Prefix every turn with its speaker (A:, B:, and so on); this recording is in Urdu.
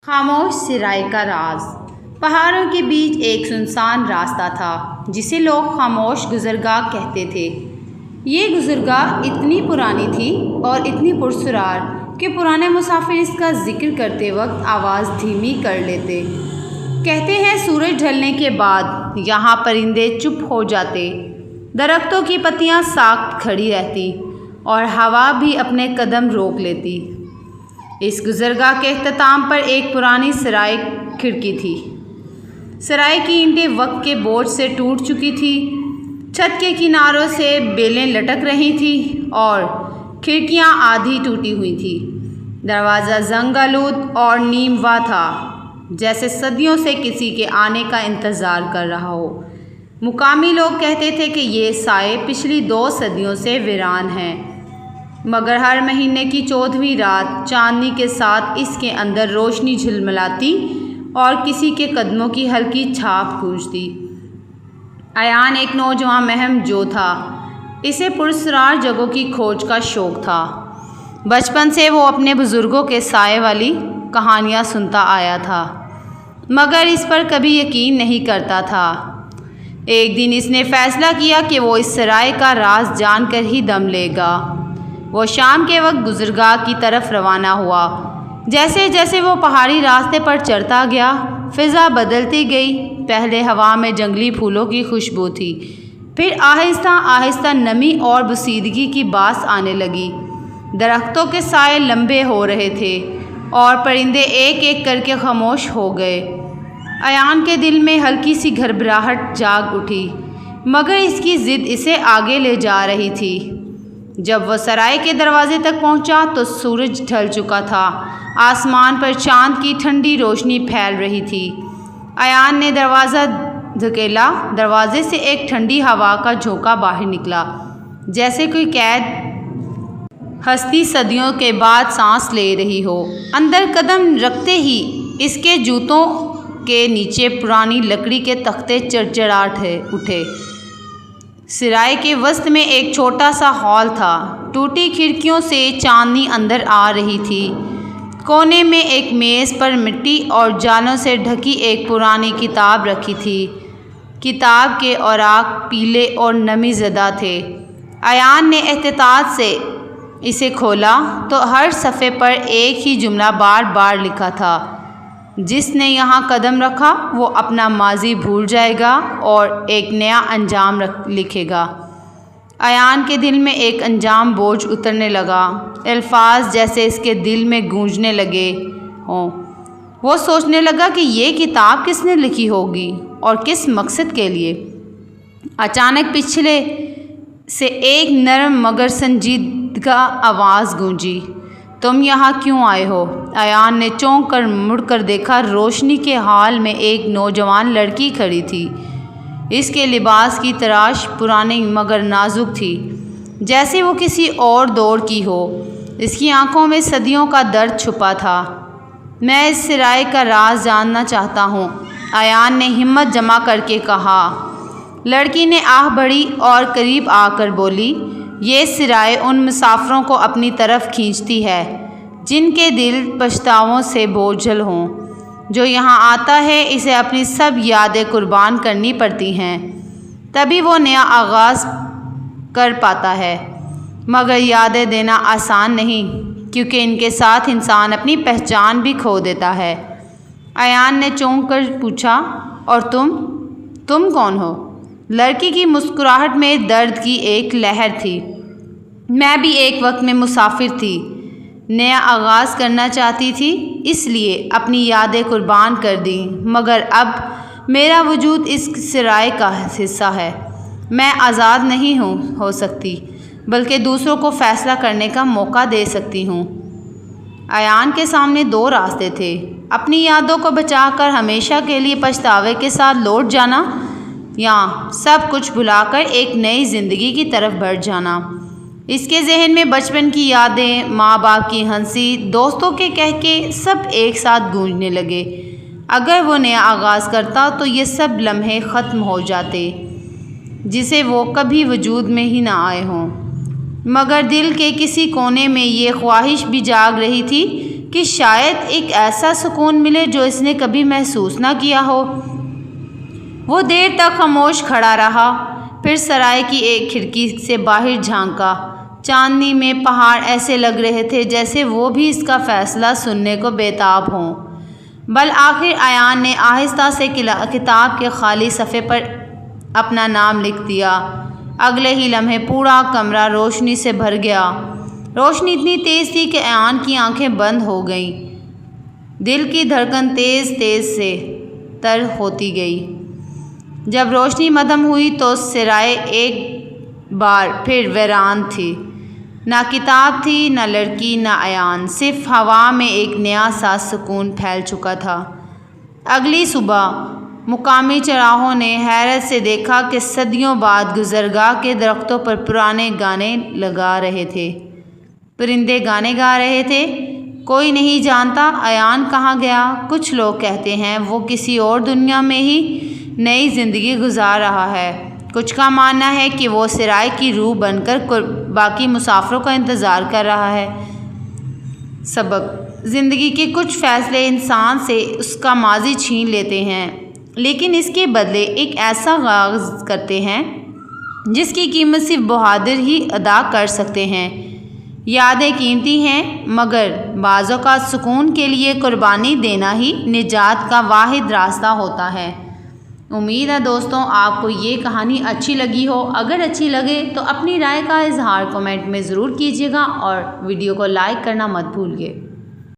A: خاموش سرائے کا راز۔ پہاڑوں کے بیچ ایک سنسان راستہ تھا جسے لوگ خاموش گزرگاہ کہتے تھے۔ یہ گزرگاہ اتنی پرانی تھی اور اتنی پرسرار کہ پرانے مسافر اس کا ذکر کرتے وقت آواز دھیمی کر لیتے۔ کہتے ہیں سورج ڈھلنے کے بعد یہاں پرندے چپ ہو جاتے، درختوں کی پتیاں ساکت کھڑی رہتی اور ہوا بھی اپنے قدم روک لیتی۔ اس گزرگاہ کے اختتام پر ایک پرانی سرائے کھڑکی تھی۔ سرائے کی اینٹیں وقت کے بوجھ سے ٹوٹ چکی تھیں، چھت کے کناروں سے بیلیں لٹک رہی تھیں اور کھڑکیاں آدھی ٹوٹی ہوئی تھیں۔ دروازہ زنگ آلود اور نیم وا تھا، جیسے صدیوں سے کسی کے آنے کا انتظار کر رہا ہو۔ مقامی لوگ کہتے تھے کہ یہ سائے پچھلی 2 صدیوں سے ویران ہیں، مگر ہر مہینے کی 14ویں رات چاندنی کے ساتھ اس کے اندر روشنی جھلملاتی اور کسی کے قدموں کی ہلکی چھاپ گونجتی۔ ایان ایک نوجوان مہم جو تھا، اسے پرسرار جگہوں کی کھوج کا شوق تھا۔ بچپن سے وہ اپنے بزرگوں کے سائے والی کہانیاں سنتا آیا تھا، مگر اس پر کبھی یقین نہیں کرتا تھا۔ ایک دن اس نے فیصلہ کیا کہ وہ اس سرائے کا راز جان کر ہی دم لے گا۔ وہ شام کے وقت گزرگاہ کی طرف روانہ ہوا۔ جیسے جیسے وہ پہاڑی راستے پر چڑھتا گیا، فضا بدلتی گئی۔ پہلے ہوا میں جنگلی پھولوں کی خوشبو تھی، پھر آہستہ آہستہ نمی اور بوسیدگی کی باس آنے لگی۔ درختوں کے سائے لمبے ہو رہے تھے اور پرندے ایک ایک کر کے خاموش ہو گئے۔ ایان کے دل میں ہلکی سی گھبراہٹ جاگ اٹھی، مگر اس کی ضد اسے آگے لے جا رہی تھی۔ جب وہ سرائے کے دروازے تک پہنچا تو سورج ڈھل چکا تھا، آسمان پر چاند کی ٹھنڈی روشنی پھیل رہی تھی۔ ایان نے دروازہ دھکیلا، دروازے سے ایک ٹھنڈی ہوا کا جھونکا باہر نکلا، جیسے کوئی قید ہستی صدیوں کے بعد سانس لے رہی ہو۔ اندر قدم رکھتے ہی اس کے جوتوں کے نیچے پرانی لکڑی کے تختے چڑچڑاہٹ اٹھے۔ سرائے کے وسط میں ایک چھوٹا سا ہال تھا، ٹوٹی کھڑکیوں سے چاندنی اندر آ رہی تھی۔ کونے میں ایک میز پر مٹی اور جالوں سے ڈھکی ایک پرانی کتاب رکھی تھی۔ کتاب کے اوراق پیلے اور نمی زدہ تھے۔ ایان نے احتیاط سے اسے کھولا تو ہر صفحے پر ایک ہی جملہ بار بار لکھا تھا: جس نے یہاں قدم رکھا وہ اپنا ماضی بھول جائے گا اور ایک نیا انجام لکھے گا۔ ایان کے دل میں ایک انجام بوجھ اترنے لگا، الفاظ جیسے اس کے دل میں گونجنے لگے ہوں۔ وہ سوچنے لگا کہ یہ کتاب کس نے لکھی ہوگی اور کس مقصد کے لیے۔ اچانک پیچھے سے ایک نرم مگر سنجیدہ آواز گونجی: تم یہاں کیوں آئے ہو؟ ایان نے چونک کر مڑ کر دیکھا، روشنی کے ہال میں ایک نوجوان لڑکی کھڑی تھی۔ اس کے لباس کی تراش پرانی مگر نازک تھی، جیسے وہ کسی اور دور کی ہو۔ اس کی آنکھوں میں صدیوں کا درد چھپا تھا۔ میں اس سرائے کا راز جاننا چاہتا ہوں، ایان نے ہمت جمع کر کے کہا۔ لڑکی نے آہ بھری اور قریب آ کر بولی: یہ سرائے ان مسافروں کو اپنی طرف کھینچتی ہے جن کے دل پچھتاووں سے بوجھل ہوں۔ جو یہاں آتا ہے اسے اپنی سب یادیں قربان کرنی پڑتی ہیں، تبھی وہ نیا آغاز کر پاتا ہے۔ مگر یادیں دینا آسان نہیں، کیونکہ ان کے ساتھ انسان اپنی پہچان بھی کھو دیتا ہے۔ ایان نے چونک کر پوچھا: اور تم کون ہو؟ لڑکی کی مسکراہٹ میں درد کی ایک لہر تھی۔ میں بھی ایک وقت میں مسافر تھی، نیا آغاز کرنا چاہتی تھی، اس لیے اپنی یادیں قربان کر دیں، مگر اب میرا وجود اس سرائے کا حصہ ہے۔ میں آزاد نہیں ہو سکتی، بلکہ دوسروں کو فیصلہ کرنے کا موقع دے سکتی ہوں۔ ایان کے سامنے 2 راستے تھے: اپنی یادوں کو بچا کر ہمیشہ کے لیے پچھتاوے کے ساتھ لوٹ جانا، یا سب کچھ بھلا کر ایک نئی زندگی کی طرف بڑھ جانا۔ اس کے ذہن میں بچپن کی یادیں، ماں باپ کی ہنسی، دوستوں کے کہکے سب ایک ساتھ گونجنے لگے۔ اگر وہ نیا آغاز کرتا تو یہ سب لمحے ختم ہو جاتے، جسے وہ کبھی وجود میں ہی نہ آئے ہوں۔ مگر دل کے کسی کونے میں یہ خواہش بھی جاگ رہی تھی کہ شاید ایک ایسا سکون ملے جو اس نے کبھی محسوس نہ کیا ہو۔ وہ دیر تک خاموش کھڑا رہا، پھر سرائے کی ایک کھڑکی سے باہر جھانکا۔ چاندنی میں پہاڑ ایسے لگ رہے تھے جیسے وہ بھی اس کا فیصلہ سننے کو بےتاب ہوں۔ بالآخر ایان نے آہستہ سے کتاب کے خالی صفحے پر اپنا نام لکھ دیا۔ اگلے ہی لمحے پورا کمرہ روشنی سے بھر گیا۔ روشنی اتنی تیز تھی کہ ایان کی آنکھیں بند ہو گئیں۔ دل کی دھڑکن تیز تیز سے تر ہوتی گئی۔ جب روشنی مدھم ہوئی تو سرائے ایک بار پھر ویران تھی۔ نہ کتاب تھی، نہ لڑکی، نہ ایان، صرف ہوا میں ایک نیا سا سکون پھیل چکا تھا۔ اگلی صبح مقامی چراغوں نے حیرت سے دیکھا کہ صدیوں بعد گزرگاہ کے درختوں پر پرانے گانے لگا رہے تھے، پرندے گانے گا رہے تھے۔ کوئی نہیں جانتا ایان کہاں گیا۔ کچھ لوگ کہتے ہیں وہ کسی اور دنیا میں ہی نئی زندگی گزار رہا ہے۔ کچھ کا ماننا ہے کہ وہ سرائے کی روح بن کر باقی مسافروں کا انتظار کر رہا ہے۔ سبق: زندگی کے کچھ فیصلے انسان سے اس کا ماضی چھین لیتے ہیں، لیکن اس کے بدلے ایک ایسا آغاز کرتے ہیں جس کی قیمت صرف بہادر ہی ادا کر سکتے ہیں۔ یادیں قیمتی ہیں، مگر بعض اوقات سکون کے لیے قربانی دینا ہی نجات کا واحد راستہ ہوتا ہے۔ امید ہے دوستوں آپ کو یہ کہانی اچھی لگی ہو۔ اگر اچھی لگے تو اپنی رائے کا اظہار کمنٹ میں ضرور کیجیے گا اور ویڈیو کو لائک کرنا مت بھولیے۔